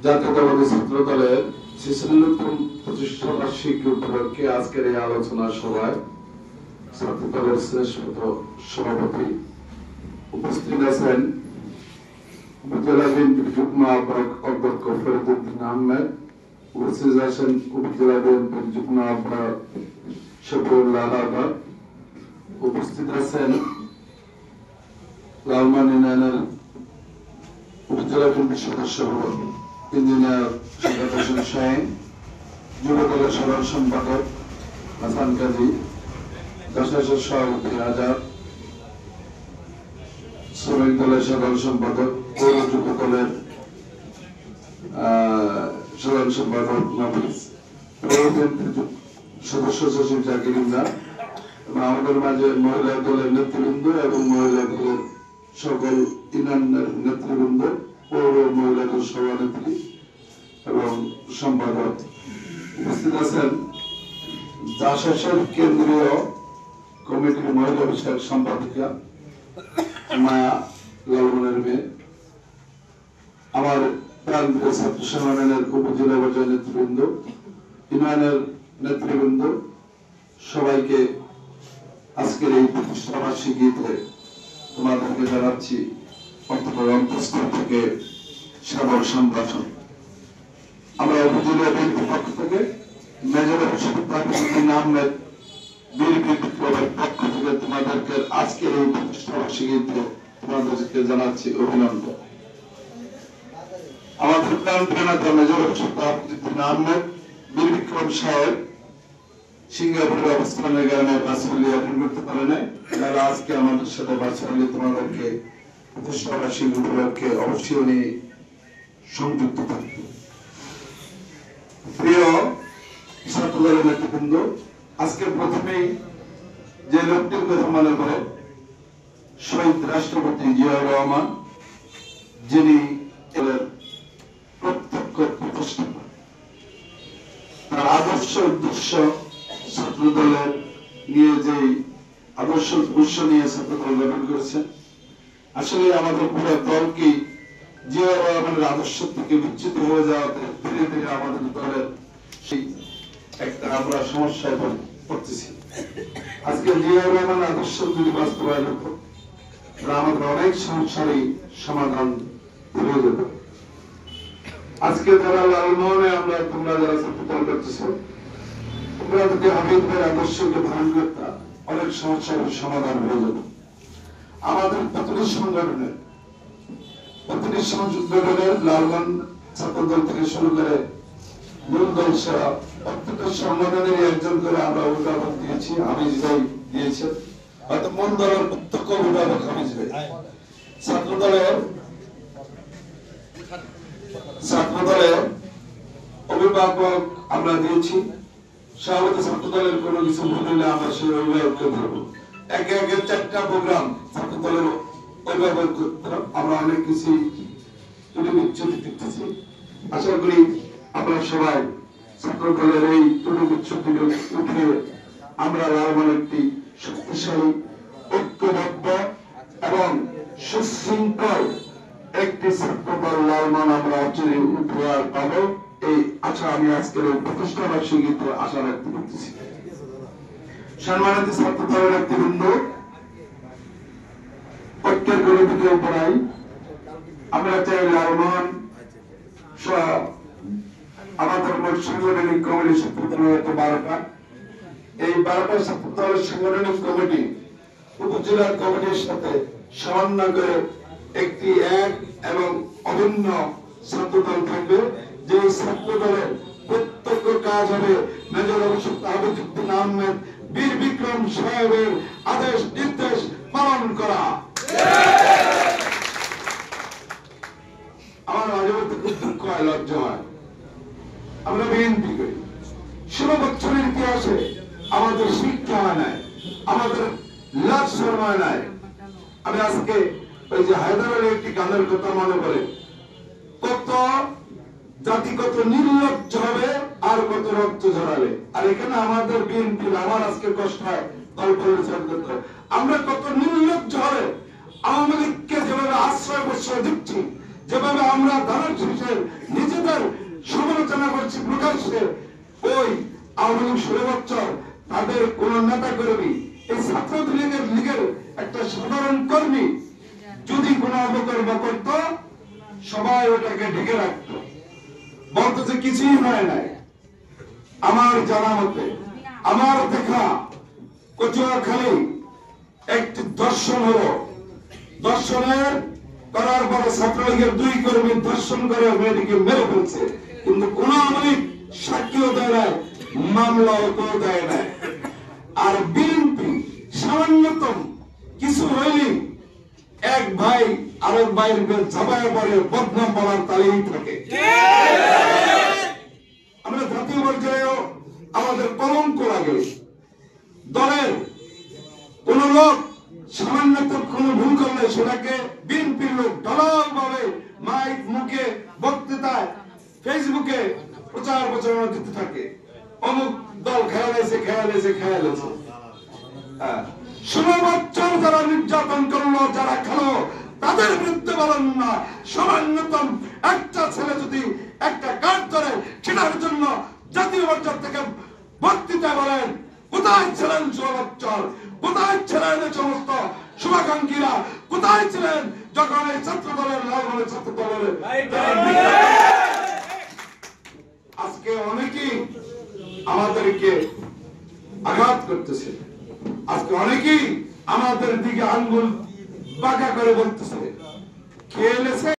জাতীয়তাবাদী ছাত্র দলের 46তম প্রতিষ্ঠা বার্ষিকী উপলক্ষে আজকের এই আলোচনা সভায় ছাত্র দলের শ্রেষ্ঠ সভাপতি উপস্থিত আছেন উপজেলা বিএনপির যুগ্ম আহ্বায়ক অধ্যক্ষ ফরিদউদ্দিন আহমেদ, উপস্থিত আছেন উপজেলা বিএনপির যুগ্ম আহ্বায়ক শফিউল্লাহ আহমেদ, উপস্থিত আছেন লালমান ইউনিয়নের উপজেলা বিএনপির সদস্য ইঞ্জিনিয়ার শাহাদাত হোসেন শাহীন, যুব দলের সাধারণ সম্পাদক হাসান কাজী, দশাশের সভাপতি আজাদ, শ্রমিক দলের সাধারণ সম্পাদক, পৌর যুব দলের সাধারণ সম্পাদক নাফিস, সদস্য সচিব জাকির ইমরান, আমাদের মাঝে মহিলা দলের নেতৃবৃন্দ এবং মহিলা দলের সকল ইউনিয়নের নেতৃবৃন্দ, পৌর মহিলা দল সভানেত্রী এবং সম্পাদক, উপস্থিত আছেন জাসাসের কেন্দ্রীয় কমিটির মহিলা বিষয়ক সম্পাদিকা মায়া লালমনের মেয়ে, আমার প্রান্তীয় ছাত্র সংগঠনের উপজেলা পর্যায়ের নেতৃবৃন্দ, ইউনিয়নের নেতৃবৃন্দ, সবাইকে আজকের এই প্রতিষ্ঠা বার্ষিকীতে তোমাদেরকে জানাচ্ছি অন্তঃস্থল থেকে সাদর সম্ভাষণ। আমরা উপজেলা বিএনপির পক্ষ থেকে মেজর শফিউদ্দিন আহমেদ বীর বিপ্লবের পক্ষ থেকে তোমাদেরকে আজকের এই প্রতিষ্ঠা বার্ষিকীতে তোমাদেরকে জানাচ্ছি অভিনন্দন। আমাদের প্রান্তীয় নেতা মেজর শফিউদ্দিন আহমেদ বীর বিক্রম সাহেব সিঙ্গাপুরে অবস্থানের কারণে ভার্চুয়ালি অ্যাটেন্ড করতে পারে নাই, তারা আজকে আমাদের সাথে ভার্চুয়ালি তোমাদেরকে প্রতিষ্ঠা বার্ষিকী উপলক্ষে অবশ্যই উনি সংযুক্ত থাকবে। প্রিয় ছাত্র দলের নেতৃবৃন্দ, আজকে প্রথমেই যে লোকটির কথা মনে করে শহীদ রাষ্ট্রপতি জিয়াউর রহমান, যিনি প্রত্যক্ষ প্রতিষ্ঠাতা, তার আদর্শ উদ্দেশ্য ছাত্র দলের নিয়ে যে আদর্শ উদ্দেশ্য নিয়ে ছাত্র দল গঠন করেছেন, আসলে আমাদের পুরো দলকে জিয়াউর রহমানের আদর্শ থেকে বিচ্যুত হয়ে যাওয়াতে ধীরে ধীরে আমাদের দলের সেই একটা আমরা সমস্যায় পড়তেছি। আজকে জিয়াউর রহমানের আদর্শ যদি বাস্তবায়ন হতো আমাদের অনেক সমস্যারই সমাধান হয়ে যেত। আজকে যারা লালমোহনে আমরা তোমরা যারা ছাত্র দল করতেছ, তোমরা যদি হামিদ ভাইয়ের আদর্শকে ধারণ করতা অনেক সমস্যার সমাধান হয়ে যেত। আমাদের প্রতিটি সংগঠনের লালমান ছাত্র দল থেকে শুরু করে মূল দল সেরা প্রত্যেকটা সংগঠনের একজন করে আমরা অভিভাবক দিয়েছি, হামিদ ভাই দিয়েছেন, হয়তো মূল দলের প্রত্যক্ষ অভিভাবক হামিদ ভাই। ছাত্র দলের অভিভাবক আমরা দিয়েছি, সভাপতি ছাত্র দলের কোনো কিছু ভুল হলে আমরা সেই অভিভাবককে ধরবো। একে একে 4টা প্রোগ্রাম ছাত্র দলের অভিভাবক আমরা অনেক কিছু বিচ্ছুতি দেখতেছি। আশা করি আমরা সবাই ছাত্র দলের এই বিচ্ছুতি উঠে আমরা লালমান একটি শক্তিশালী, ঐক্যবদ্ধ এবং সুশৃঙ্খল একটি ছাত্র দল লালমান আমরা অচিরে উপহার পাবো, এই আশা আমি আজকের এই প্রতিষ্ঠা বার্ষিকীতে আশা রাখতে করতেছি। সম্মানিত ছাত্র দলের নেতৃবৃন্দ, ঐক্যের গণিতকে উপরাই আমরা চাই লালমান আমাদের মোট সাংগঠনিক কমিটি ছাত্র দলের 12টা, এই 12টা ছাত্র দলের সাংগঠনিক কমিটি উপজেলা কমিটির সাথে সমন্বয় করে একটি এক এবং অভিন্ন ছাত্র দল থাকবে, যে ছাত্র দলের প্রত্যক্ষ কাজ হবে মেজর শফিউদ্দিন আহমেদ বীর বিক্রম সাহেবের আদেশ নির্দেশ পালন করা। আমার মাঝে মধ্যে খুব দুঃখ হয়, লজ্জা হয়, আমরা বিএনপি করি, 16 বছরের ইতিহাসে আমাদের শিক্ষা হয় নাই, আমাদের লাজ শর্মায় নাই। আমি আজকে ওই যে হায়দারের একটি গানের কথা মনে করে, কত জাতি কত নির্লজ্জ হবে আর কত রক্ত ঝরালে, আর এখানে আমাদের বিএনপি আমার আজকে কষ্ট হয় দল পরিচালনা করতে, আমরা কত নির্লজ্জ হবে আওয়ামী লীগকে যেভাবে আশ্রয় প্রশ্রয় দিচ্ছি, যেভাবে আমরা ধানের শীষের নিজেদের সমালোচনা করছি প্রকাশ্যে, ওই আওয়ামী লীগ 16 বছর তাদের কোন নেতা কর্মী, এই ছাত্র লীগের একটা সাধারণ কর্মী যদি কোন অপকর্ম করত, সবাই ওটাকে ঢেকে রাখত, বলতো যে কিছুই হয় নাই। আমার জানা মতে, আমার দেখা কচুয়াখালী একটি দর্শন হলো, দর্শনের করার পরে ছাত্রলীগের 2 কর্মী দর্শন করে মেয়েটিকে মেরে ফেলছে, কিন্তু কোন আওয়ামী সাক্ষীও দেয় নাই, মামলাও তো দেয় নাই। আর বিএনপি সামান্যতম কিছু হইলে এক ভাই আরেক ভাইয়ের চাপায় পরে বদনাম বলার তালেই থাকে। আমরা জাতীয় পর্যায়েও আমাদের কলঙ্ক লাগে, দলের কোন লোক সামান্যতম কোন ভুল করলে সেটাকে বিএনপির লোক ঢালাও ভাবে মাইক মুখে বক্তৃতায় ফেসবুকে প্রচার প্রচারণা দিতে থাকে, অমুক দল খেয়ালেছে 16 বছর যারা নির্যাতন করলো, যারা খেলো, তাদের বিরুদ্ধে বলেন না। সামান্যতম একটা ছেলে যদি একটা কাজ ধরে, সেটার জন্য জাতীয় পর্যায় থেকে বক্তৃতা বলেন, কোথায় ছিলেন 16 বছর? কোথায় ছিলেন এই সমস্ত শুভাকাঙ্ক্ষীরা? কোথায় ছিলেন যখন এই ছাত্র দলের লালমনের ছাত্র দলের? আজকে অনেকেই আমাদেরকে আঘাত করতেছে, আজকে অনেকেই আমাদের দিকে আঙ্গুল বাঁকা করে বলতেছে, খেয়েছে